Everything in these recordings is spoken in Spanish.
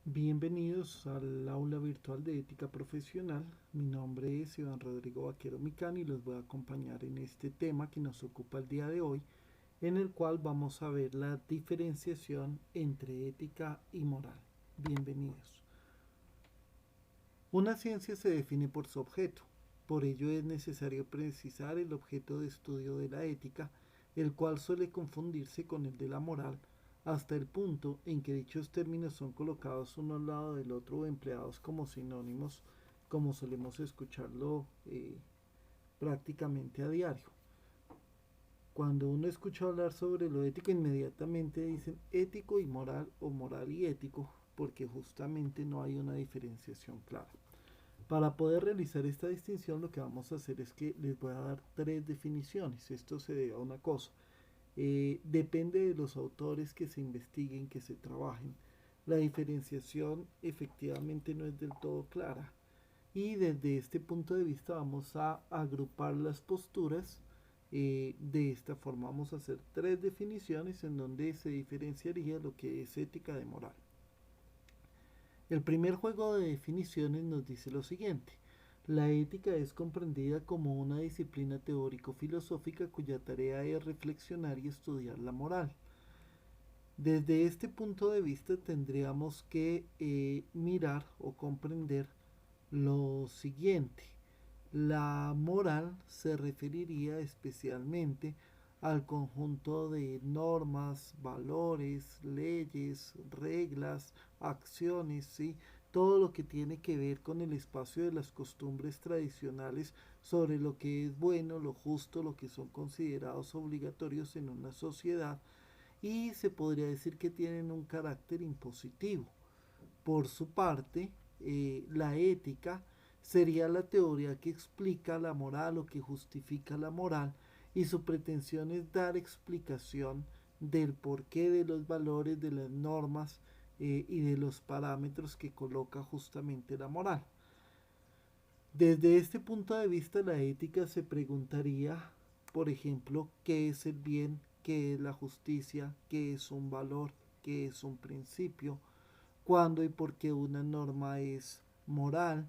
Bienvenidos al aula virtual de ética profesional. Mi nombre es Iván Rodrigo Vaquero Micán y los voy a acompañar en este tema que nos ocupa el día de hoy, en el cual vamos a ver la diferenciación entre ética y moral. Bienvenidos. Una ciencia se define por su objeto. Por ello es necesario precisar el objeto de estudio de la ética, el cual suele confundirse con el de la moral, hasta el punto en que dichos términos son colocados uno al lado del otro o empleados como sinónimos, como solemos escucharlo prácticamente a diario. Cuando uno escucha hablar sobre lo ético, inmediatamente dicen ético y moral o moral y ético, porque justamente no hay una diferenciación clara. Para poder realizar esta distinción, lo que vamos a hacer es que les voy a dar tres definiciones. Esto se debe a una cosa. Depende de los autores que se investiguen, que se trabajen. La diferenciación efectivamente no es del todo clara. Y desde este punto de vista vamos a agrupar las posturas. De esta forma vamos a hacer tres definiciones en donde se diferenciaría lo que es ética de moral. El primer juego de definiciones nos dice lo siguiente. La ética es comprendida como una disciplina teórico-filosófica cuya tarea es reflexionar y estudiar la moral. Desde este punto de vista tendríamos que mirar o comprender lo siguiente. La moral se referiría especialmente al conjunto de normas, valores, leyes, reglas, acciones, ¿sí? Todo lo que tiene que ver con el espacio de las costumbres tradicionales sobre lo que es bueno, lo justo, lo que son considerados obligatorios en una sociedad y se podría decir que tienen un carácter impositivo. Por su parte, la ética sería la teoría que explica la moral o que justifica la moral y su pretensión es dar explicación del porqué de los valores, de las normas y de los parámetros que coloca justamente la moral. Desde este punto de vista, la ética se preguntaría, por ejemplo, qué es el bien, qué es la justicia, qué es un valor, qué es un principio, cuándo y por qué una norma es moral,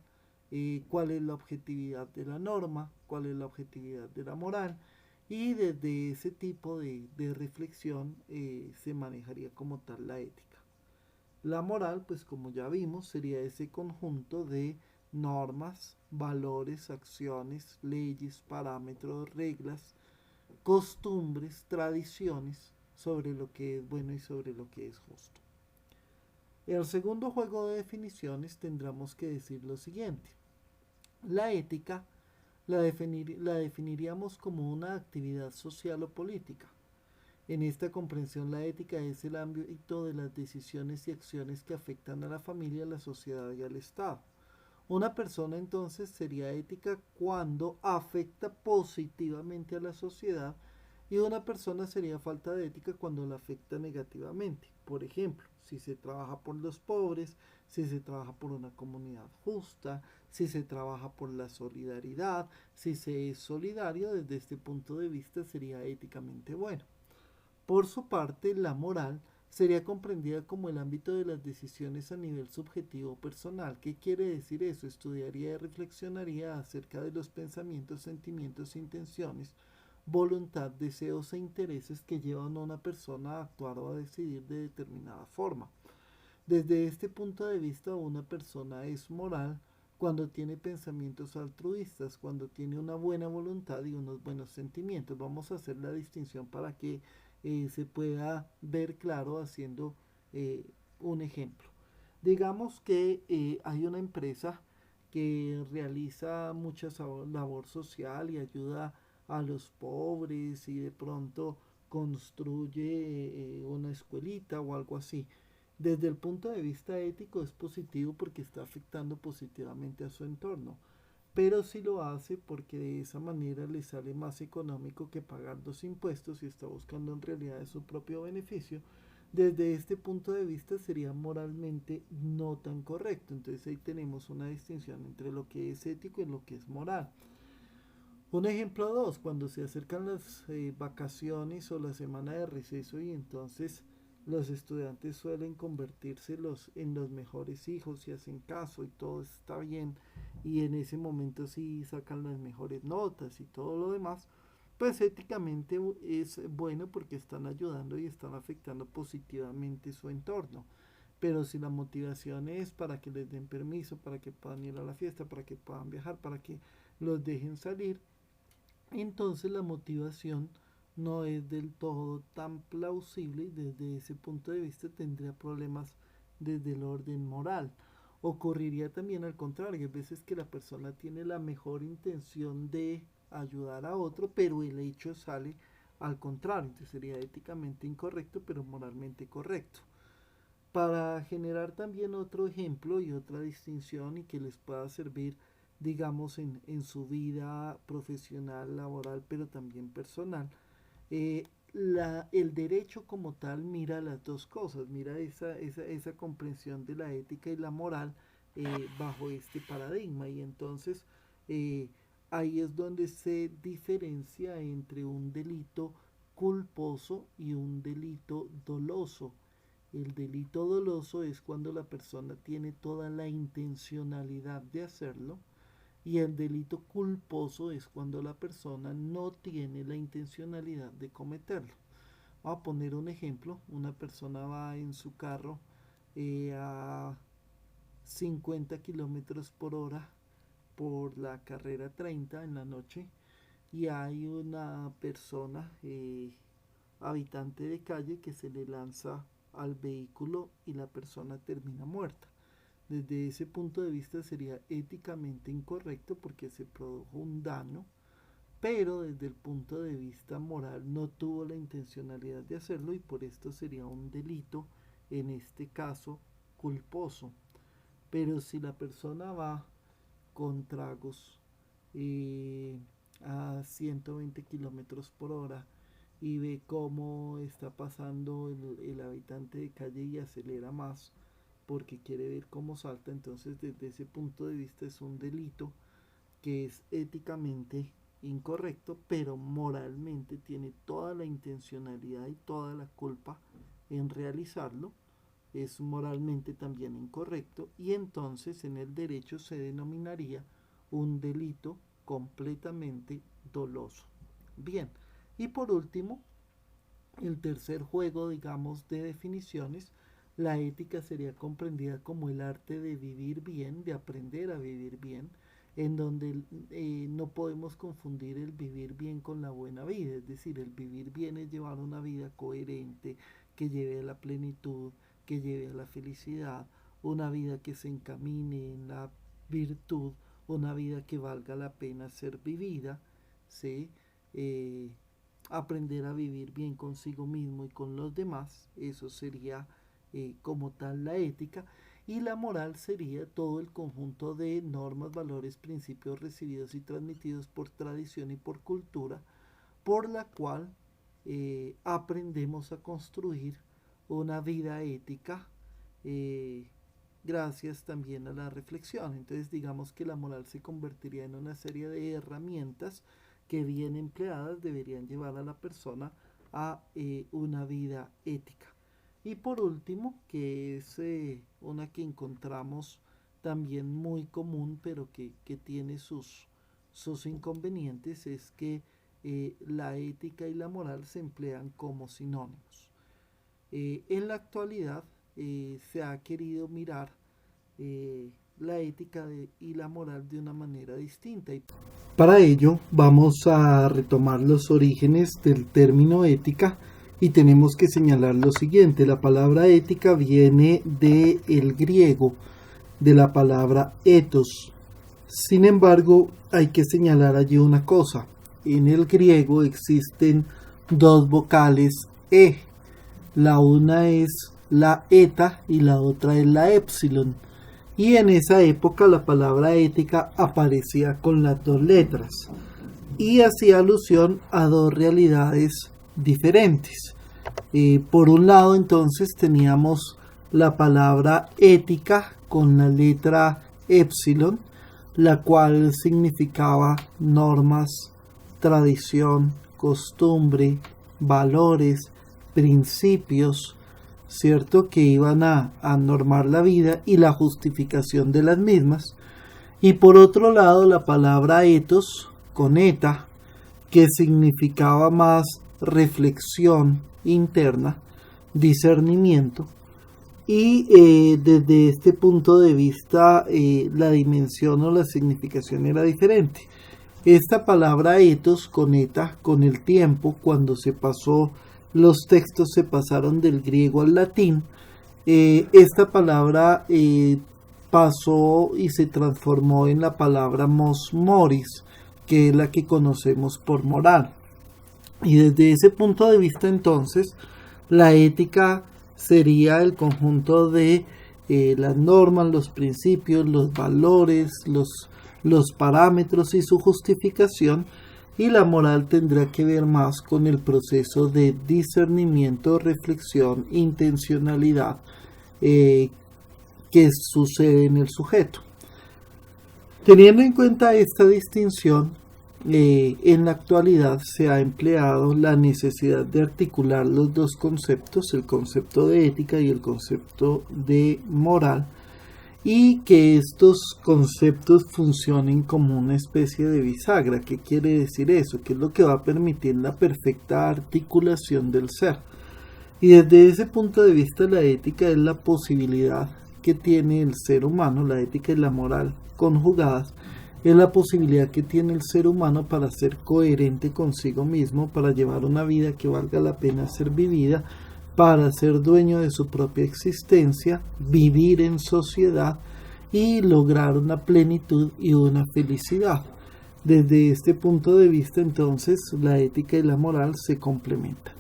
cuál es la objetividad de la norma, cuál es la objetividad de la moral. Y desde ese tipo de reflexión se manejaría como tal la ética. La moral, pues como ya vimos, sería ese conjunto de normas, valores, acciones, leyes, parámetros, reglas, costumbres, tradiciones sobre lo que es bueno y sobre lo que es justo. En el segundo juego de definiciones tendremos que decir lo siguiente. La ética la definiríamos como una actividad social o política. En esta comprensión la ética es el ámbito de las decisiones y acciones que afectan a la familia, a la sociedad y al Estado. Una persona entonces sería ética cuando afecta positivamente a la sociedad y una persona sería falta de ética cuando la afecta negativamente. Por ejemplo, si se trabaja por los pobres, si se trabaja por una comunidad justa, si se trabaja por la solidaridad, si se es solidario, desde este punto de vista sería éticamente bueno. Por su parte, la moral sería comprendida como el ámbito de las decisiones a nivel subjetivo personal. ¿Qué quiere decir eso? Estudiaría y reflexionaría acerca de los pensamientos, sentimientos, intenciones, voluntad, deseos e intereses que llevan a una persona a actuar o a decidir de determinada forma. Desde este punto de vista, una persona es moral cuando tiene pensamientos altruistas, cuando tiene una buena voluntad y unos buenos sentimientos. Vamos a hacer la distinción para que se pueda ver claro haciendo un ejemplo. Digamos que hay una empresa que realiza mucha labor social y ayuda a los pobres y de pronto construye una escuelita o algo así. Desde el punto de vista ético es positivo porque está afectando positivamente a su entorno, pero si lo hace porque de esa manera le sale más económico que pagar los impuestos y está buscando en realidad su propio beneficio, desde este punto de vista sería moralmente no tan correcto. Entonces ahí tenemos una distinción entre lo que es ético y lo que es moral. Un ejemplo dos, cuando se acercan las vacaciones o la semana de receso y entonces los estudiantes suelen convertirse en los mejores hijos y hacen caso y todo está bien y en ese momento sí sacan las mejores notas y todo lo demás, pues éticamente es bueno porque están ayudando y están afectando positivamente su entorno. Pero si la motivación es para que les den permiso, para que puedan ir a la fiesta, para que puedan viajar, para que los dejen salir, entonces la motivación no es del todo tan plausible y desde ese punto de vista tendría problemas desde el orden moral. Ocurriría también al contrario, hay veces que la persona tiene la mejor intención de ayudar a otro, pero el hecho sale al contrario, entonces sería éticamente incorrecto, pero moralmente correcto. Para generar también otro ejemplo y otra distinción y que les pueda servir, digamos, en su vida profesional, laboral, pero también personal, el derecho como tal mira las dos cosas, mira esa comprensión de la ética y la moral bajo este paradigma y entonces eh, ahí es donde se diferencia entre un delito culposo y un delito doloso. El delito doloso es cuando la persona tiene toda la intencionalidad de hacerlo y el delito culposo es cuando la persona no tiene la intencionalidad de cometerlo. Voy a poner un ejemplo. Una persona va en su carro a 50 kilómetros por hora por la carrera 30 en la noche y hay una persona habitante de calle que se le lanza al vehículo y la persona termina muerta. Desde ese punto de vista sería éticamente incorrecto porque se produjo un daño, pero desde el punto de vista moral no tuvo la intencionalidad de hacerlo y por esto sería un delito, en este caso culposo. Pero si la persona va con tragos a 120 kilómetros por hora y ve cómo está pasando el habitante de calle y acelera más porque quiere ver cómo salta, entonces desde ese punto de vista es un delito que es éticamente incorrecto, pero moralmente tiene toda la intencionalidad y toda la culpa en realizarlo, es moralmente también incorrecto y entonces en el derecho se denominaría un delito completamente doloso. Bien, y por último, el tercer juego, digamos, de definiciones, la ética sería comprendida como el arte de vivir bien, de aprender a vivir bien, en donde no podemos confundir el vivir bien con la buena vida, es decir, el vivir bien es llevar una vida coherente, que lleve a la plenitud, que lleve a la felicidad, una vida que se encamine en la virtud, una vida que valga la pena ser vivida, ¿sí? Eh, Aprender a vivir bien consigo mismo y con los demás, eso sería como tal la ética, y la moral sería todo el conjunto de normas, valores, principios recibidos y transmitidos por tradición y por cultura, por la cual aprendemos a construir una vida ética gracias también a la reflexión. Entonces digamos que la moral se convertiría en una serie de herramientas que bien empleadas deberían llevar a la persona a una vida ética. Y por último, que es una que encontramos también muy común, pero que tiene sus inconvenientes, es que la ética y la moral se emplean como sinónimos. En la actualidad se ha querido mirar la ética y la moral de una manera distinta. Para ello vamos a retomar los orígenes del término ética y tenemos que señalar lo siguiente. La palabra ética viene del griego, de la palabra ethos. Sin embargo, hay que señalar allí una cosa. En el griego existen dos vocales e. La una es la eta y la otra es la epsilon. Y en esa época la palabra ética aparecía con las dos letras y hacía alusión a dos realidades diferentes. Por un lado entonces teníamos la palabra ética con la letra epsilon, la cual significaba normas, tradición, costumbre, valores, principios, ¿cierto? Que iban a normar la vida y la justificación de las mismas. Y por otro lado, la palabra ethos, con eta, que significaba más reflexión interna, discernimiento, y desde este punto de vista la dimensión o la significación era diferente. Esta palabra ethos con eta, con el tiempo, cuando se pasó, los textos se pasaron del griego al latín, esta palabra pasó y se transformó en la palabra mos moris, que es la que conocemos por moral. Y desde ese punto de vista entonces, la ética sería el conjunto de las normas, los principios, los valores, los parámetros y su justificación, y la moral tendrá que ver más con el proceso de discernimiento, reflexión, intencionalidad que sucede en el sujeto. Teniendo en cuenta esta distinción, en la actualidad se ha empleado la necesidad de articular los dos conceptos, el concepto de ética y el concepto de moral, y que estos conceptos funcionen como una especie de bisagra. ¿Qué quiere decir eso? Que es lo que va a permitir la perfecta articulación del ser. Y desde ese punto de vista, la ética es la posibilidad que tiene el ser humano, la ética y la moral conjugadas, es la posibilidad que tiene el ser humano para ser coherente consigo mismo, para llevar una vida que valga la pena ser vivida, para ser dueño de su propia existencia, vivir en sociedad y lograr una plenitud y una felicidad. Desde este punto de vista, entonces, la ética y la moral se complementan.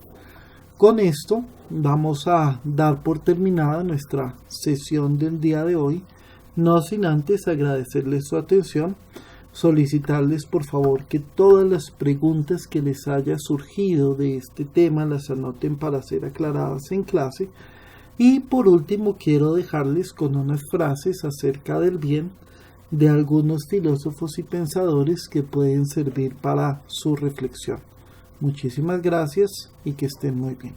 Con esto vamos a dar por terminada nuestra sesión del día de hoy, no sin antes agradecerles su atención, solicitarles por favor que todas las preguntas que les haya surgido de este tema las anoten para ser aclaradas en clase. Y por último quiero dejarles con unas frases acerca del bien de algunos filósofos y pensadores que pueden servir para su reflexión. Muchísimas gracias y que estén muy bien.